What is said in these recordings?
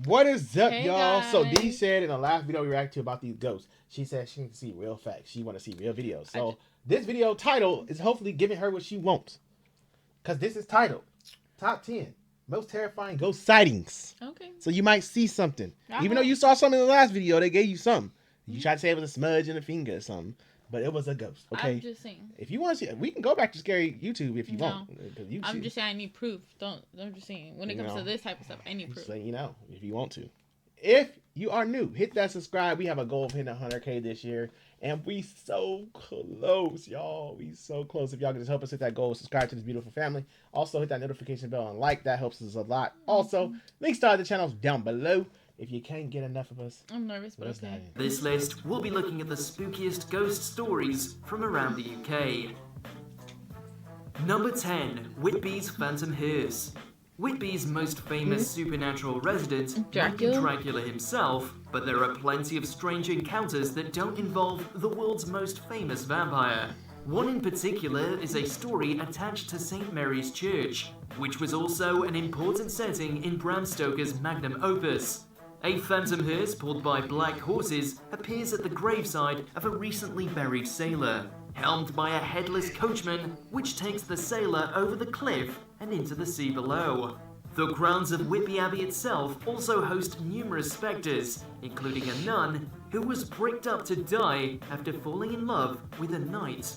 What is up, Hey y'all? So guys. Dee said in the last video we reacted to about these ghosts, she said she needs to see real facts. She want to see real videos. I So this video title is hopefully giving her what she wants. Because this is titled Top 10 Most Terrifying Ghost Sightings. Okay. So you might see something. I Even though hope. you saw something in the last video, they gave you something. You tried to say it was a smudge in the finger or something. But it was a ghost, okay? I'm just saying. If you want to see, we can go back to Scary YouTube if you No. want. I'm just saying I need proof. I'm just saying when it comes to this type of stuff, I need proof. So you know, if you want to. If you are new, hit that subscribe. We have a goal of hitting 100K this year. And we so close, y'all. We so close. If y'all can just help us hit that goal, subscribe to this beautiful family. Also, hit that notification bell and like. That helps us a lot. Also, links to other channels down below. If you can't get enough of us, I'm nervous, but okay. This list, we'll be looking at the spookiest ghost stories from around the UK. Number 10. Whitby's Phantom Hearse. Whitby's most famous supernatural resident might be Dracula? Dracula himself, but there are plenty of strange encounters that don't involve the world's most famous vampire. One in particular is a story attached to St. Mary's Church, which was also an important setting in Bram Stoker's magnum opus. A phantom hearse pulled by black horses appears at the graveside of a recently buried sailor, helmed by a headless coachman, which takes the sailor over the cliff and into the sea below. The grounds of Whitby Abbey itself also host numerous spectres, including a nun who was bricked up to die after falling in love with a knight.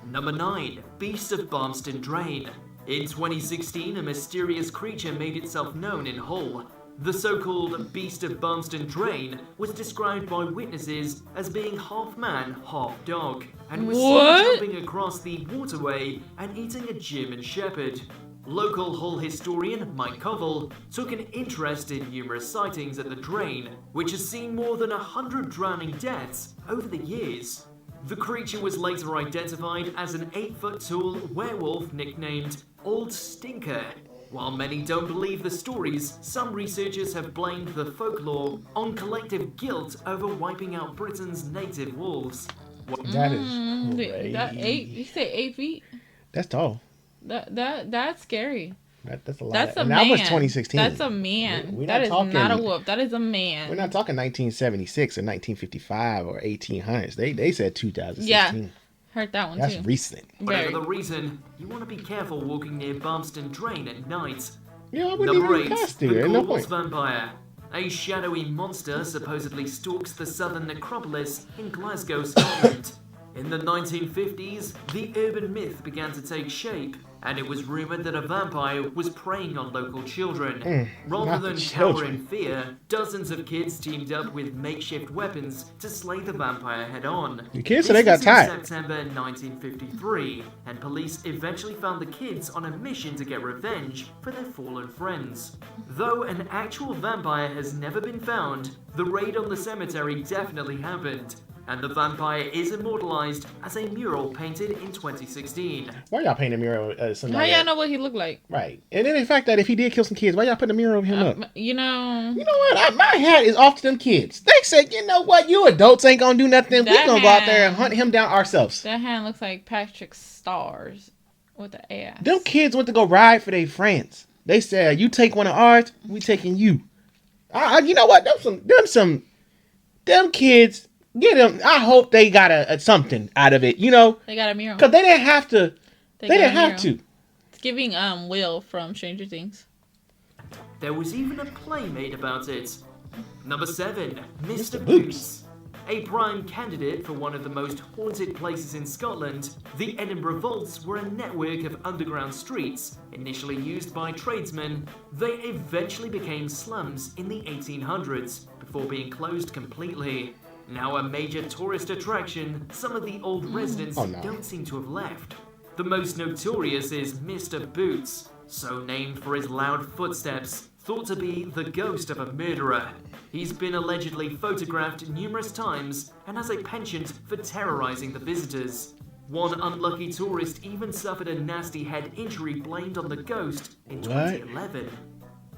Number 9. Beast of Barmston Drain. In 2016, a mysterious creature made itself known in Hull. The so-called Beast of Barmston Drain was described by witnesses as being half man, half dog, and was seen jumping across the waterway and eating a German Shepherd. Local Hull historian Mike Covell took an interest in numerous sightings at the drain, which has seen more than 100 drowning deaths over the years. The creature was later identified as an 8-foot-tall werewolf nicknamed Old Stinker. While many don't believe the stories, some researchers have blamed the folklore on collective guilt over wiping out Britain's native wolves. that is That 8? You say 8 feet? that's tall. That's scary. That's a lot. That's a and man. that was 2016. That's a man. We're That not is talking- not a wolf. That is a man. We're not talking 1976 or 1955 or 1800s. They said 2016. Yeah. Heard that one That's too. recent. Whatever Very. the reason, you want to be careful walking near Barmston Drain at night. Yeah, I wouldn't Number even 8. pass The through. There's no Gorbals point. Vampire. A shadowy monster supposedly stalks the southern necropolis in Glasgow, Scotland. In the 1950s, the urban myth began to take shape, and it was rumoured that a vampire was preying on local children. Rather not the than cower children. in fear, dozens of kids teamed up with makeshift weapons to slay the vampire head-on. The kids, so This they got was in tired. September 1953, and police eventually found the kids on a mission to get revenge for their fallen friends. Though an actual vampire has never been found, the raid on the cemetery definitely happened, and the vampire is immortalized as a mural painted in 2016. Why y'all paint a mural of somebody? How y'all else? know what he looked like? Right. And then the fact that if he did kill some kids, why y'all putting a mural of him up? You know. You know what? My hat is off to them kids. They said, you know what? You adults ain't gonna do nothing. That We're gonna go out there and man- hunt him down ourselves. That hand looks like Patrick Stars with the ass. Them kids went to go ride for their friends. They said, you take one of ours, we taking you. You know what? Them kids, get them. I hope they got a something out of it, you know? They got a mural. Because they didn't have to. They got a didn't have mural. to. It's giving Will from Stranger Things. There was even a play made about it. Number 7. Mr. Boots. Boots. A prime candidate for one of the most haunted places in Scotland, the Edinburgh Vaults were a network of underground streets, initially used by tradesmen. They eventually became slums in the 1800s, before being closed completely. Now a major tourist attraction, some of the old residents Oh, no. don't seem to have left. The most notorious is Mr. Boots, so named for his loud footsteps, thought to be the ghost of a murderer. He's been allegedly photographed numerous times and has a penchant for terrorizing the visitors. One unlucky tourist even suffered a nasty head injury blamed on the ghost in 2011.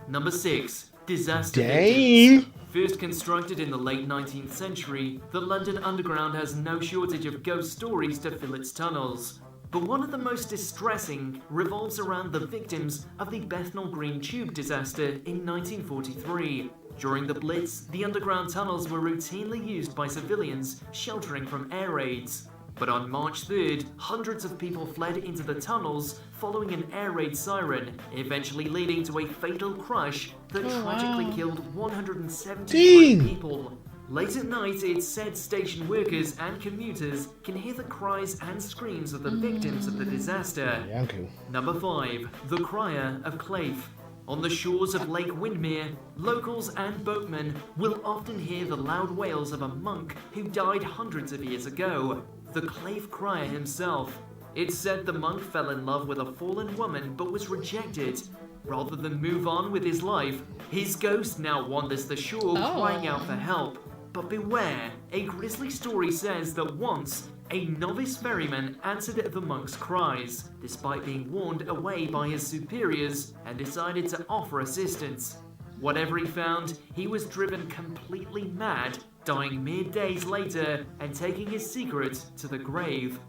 Number 6. Disaster victims. Dang. First constructed in the late 19th century, the London Underground has no shortage of ghost stories to fill its tunnels. But one of the most distressing revolves around the victims of the Bethnal Green tube disaster in 1943. During the Blitz, the underground tunnels were routinely used by civilians sheltering from air raids. But on March 3rd, hundreds of people fled into the tunnels following an air raid siren, eventually leading to a fatal crush that tragically killed 173 people. Late at night, it's said station workers and commuters can hear the cries and screams of the victims of the disaster. Yeah, okay. Number 5. The Crier of Claife. On the shores of Lake Windermere, locals and boatmen will often hear the loud wails of a monk who died hundreds of years ago, the Claife Crier himself. It's said the monk fell in love with a fallen woman but was rejected. Rather than move on with his life, his ghost now wanders the shore crying out for help. But beware, a grisly story says that once, a novice ferryman answered the monk's cries, despite being warned away by his superiors, and decided to offer assistance. Whatever he found, he was driven completely mad, dying mere days later and taking his secret to the grave.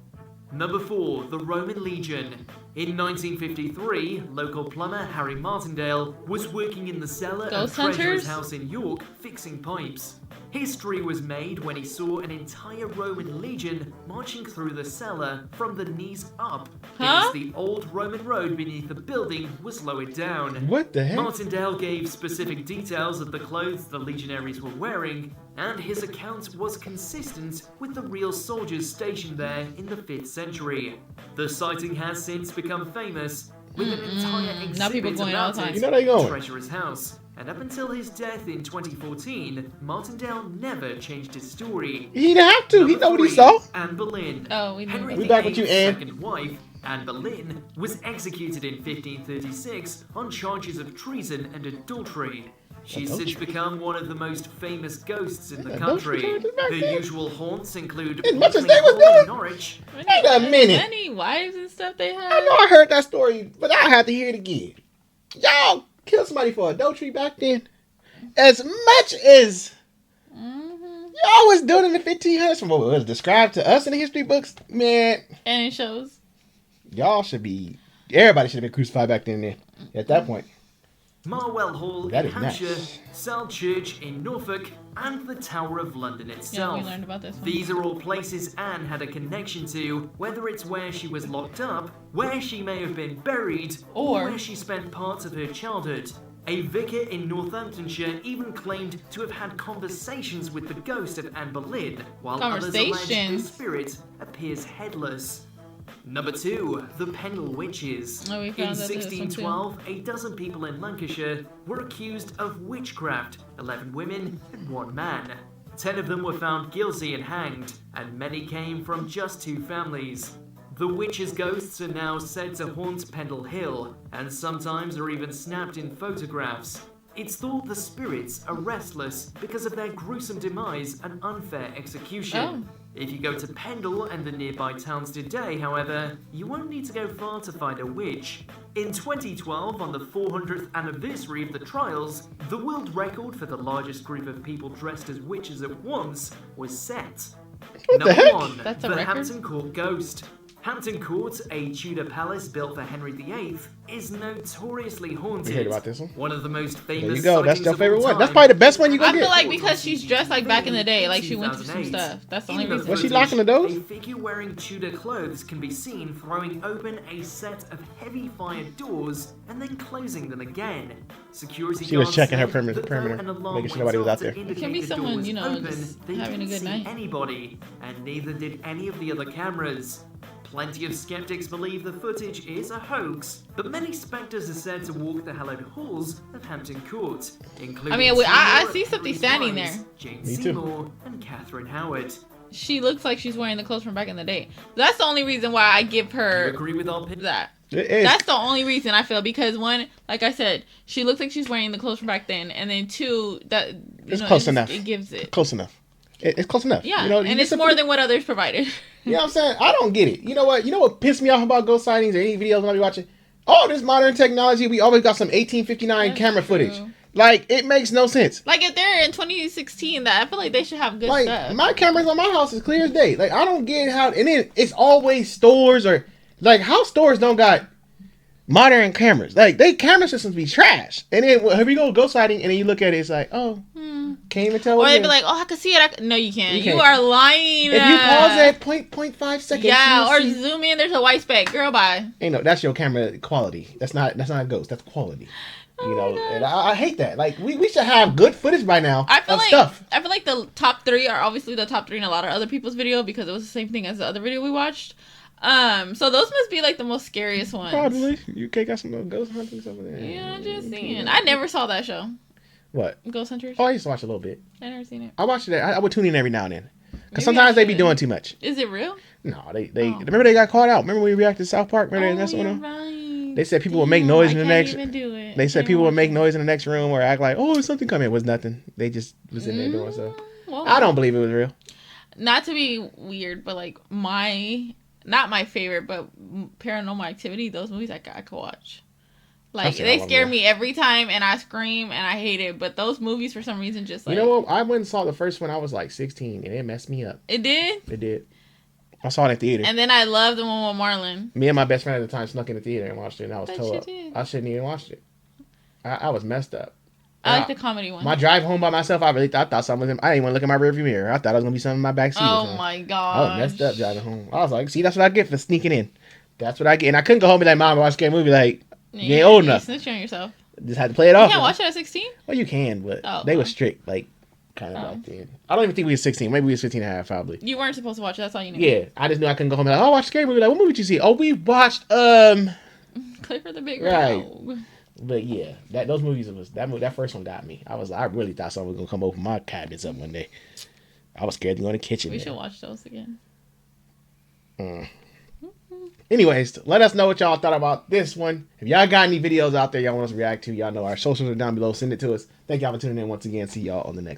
Number 4. The Roman Legion. In 1953, local plumber Harry Martindale was working in the cellar of Treasurer's house in York fixing pipes. History was made when he saw an entire Roman legion marching through the cellar from the knees up because the old Roman road beneath the building was lowered down. What the heck? Martindale gave specific details of the clothes the legionaries were wearing, and his account was consistent with the real soldiers stationed there in the 5th century. The sighting has since become famous, with an entire exhibit about it at Treasurer's house. And up until his death in 2014, Martindale never changed his story. He'd have to. He know what he saw. Anne Boleyn. Oh, we Henry back with you, VIII's Anne. second wife, Anne Boleyn, was executed in 1536 on charges of treason and adultery. She's since become one of the most famous ghosts in the country. Her usual haunts include as much as they was doing. Norwich. Wait a minute. Many wives and stuff they had. I know I heard that story, but I have to hear it again. Y'all killed somebody for adultery back then. As much as y'all was doing in the 1500s from what was described to us in the history books, man. And it shows. Y'all should be. Everybody should have been crucified back then. At that point. Marwell Hall That in is Hampshire, nice. Sell Church in Norfolk, and the Tower of London itself. Yeah, we learned about this one. These are all places Anne had a connection to, whether it's where she was locked up, where she may have been buried, or where she spent parts of her childhood. A vicar in Northamptonshire even claimed to have had conversations with the ghost of Anne Boleyn, while others allege her spirit appears headless. Number 2, the Pendle Witches. Oh, we In found that 1612, a dozen people in Lancashire were accused of witchcraft, 11 women and 1 man. 10 of them were found guilty and hanged, and many came from just 2 families. The witches' ghosts are now said to haunt Pendle Hill, and sometimes are even snapped in photographs. It's thought the spirits are restless because of their gruesome demise and unfair execution. If you go to Pendle and the nearby towns today, however, you won't need to go far to find a witch. In 2012, on the 400th anniversary of the trials, the world record for the largest group of people dressed as witches at once was set. Number 1, That's a the record? Hampton Court Ghost. Hampton Court, a Tudor palace built for Henry VIII, is notoriously haunted. We heard about this one. One of the most famous. There you go. That's sightings your of favorite all one. That's time. probably the best one you I gonna feel get. like because she's dressed like back in the day, like she went through some 2008. stuff. That's the In only the reason. Was she footage, locking the doors? A figure wearing Tudor clothes can be seen throwing open a set of heavy fire doors and then closing them again. Security She was guards checking her said perimeter, that though an alarm making sure went nobody was off out to there. indicate It can be the door someone, was you know, open, just they having a didn't good see night. anybody, and neither did any of the other cameras. Plenty of skeptics believe the footage is a hoax, but many spectres are said to walk the hallowed halls of Hampton Court, including I mean, I Seymour, see something Louise standing Grimes, there. Jane Me too. Seymour, and Catherine Howard. She looks like she's wearing the clothes from back in the day. That's the only reason why I give Do you her agree with our opinion? that. It is. That's the only reason I feel, because one, like I said, she looks like she's wearing the clothes from back then, and then two, that you It's know, close enough. It gives it. Close enough. It's close enough. Yeah, You know, and it's more than what others provided. You know what I'm saying? I don't get it. You know what? You know what pissed me off about ghost sightings or any videos when I be watching? All this modern technology, we always got some 1859 That's camera footage. true. Like, it makes no sense. Like if they're in 2016, that I feel like they should have good Like, stuff. my cameras on my house is clear as day. Like, I don't get how, and then it's always stores or, like, how stores don't got modern cameras. Like, they camera systems be trash. And then here we go ghost sighting, and then you look at it, it's like, oh, can't even tell. Or what they'd it be is. like, oh, I can see it. No, you can't. You You can't. are lying. If you pause at 0.5 seconds, Yeah, or you see- zoom in, there's a white speck. Girl, bye. ain't no, that's your camera quality. That's not a ghost. That's quality. You Oh know, my and gosh. I hate that. Like, we should have good footage by now I feel of like stuff. the top 3 are obviously the top 3 in a lot of other people's video because it was the same thing as the other video we watched. So those must be like the most scariest ones. Probably. UK got some little ghost hunters over there. Yeah, I'm just saying. I never saw that show. What? Ghost Hunters. Oh, I used to watch a little bit. I never seen it. I watched it. I would tune in every now and then. Maybe Because sometimes I they be should. doing too much. Is it real? No, they Oh. remember they got caught out. Remember when we reacted to South Park? Remember they messing with you're them? right. They said people would make noise in the next. Even do it. They said Can't people would watch make it. noise in the next room or act like, oh, there's something coming. It was nothing. They just was in there doing stuff. Well, I don't believe it was real. Not to be weird, but like not my favorite, but Paranormal Activity. Those movies I could watch. Like seen they all of scare them. me every time, and I scream and I hate it. But those movies, for some reason, just like You know what? I went and saw the first one. I was like 16, and it messed me up. it did. It did. I saw it in theater. And then I love the one with Marlon. Me and my best friend at the time snuck in the theater and watched it, and I was Bet told you did. I shouldn't even watch it. I was messed up. I like the comedy one. My drive home by myself, I thought something was in. I didn't even look in my rearview mirror. I thought it was gonna be something in my back seat. or Oh something. my I god. was messed up driving home. I was like, see, that's what I get for sneaking in. That's what I get. And I couldn't go home and be like, Mom, I watched a scary movie. Like, you ain't old enough. Snitch on yourself. Just had to play it You off. can't watch it at 16? Well, you can, but Oh, they were well. strict, like, kind of Oh. back then. I don't even think we were 16. Maybe we were 15 and a half, probably. You weren't supposed to watch it. That's all you knew. Yeah, I just knew I couldn't go home and be like, oh, watch a scary movie. Like, what movie did you see? Oh, we watched, Clifford the Big Right. Rogue. But yeah, those movies was that first one got me. I really thought someone was gonna come open my cabinets up one day. I was scared to go in the kitchen. We man. should watch those again. Anyways, let us know what y'all thought about this one. If y'all got any videos out there y'all want us to react to, y'all know our socials are down below. Send it to us. Thank y'all for tuning in once again. See y'all on the next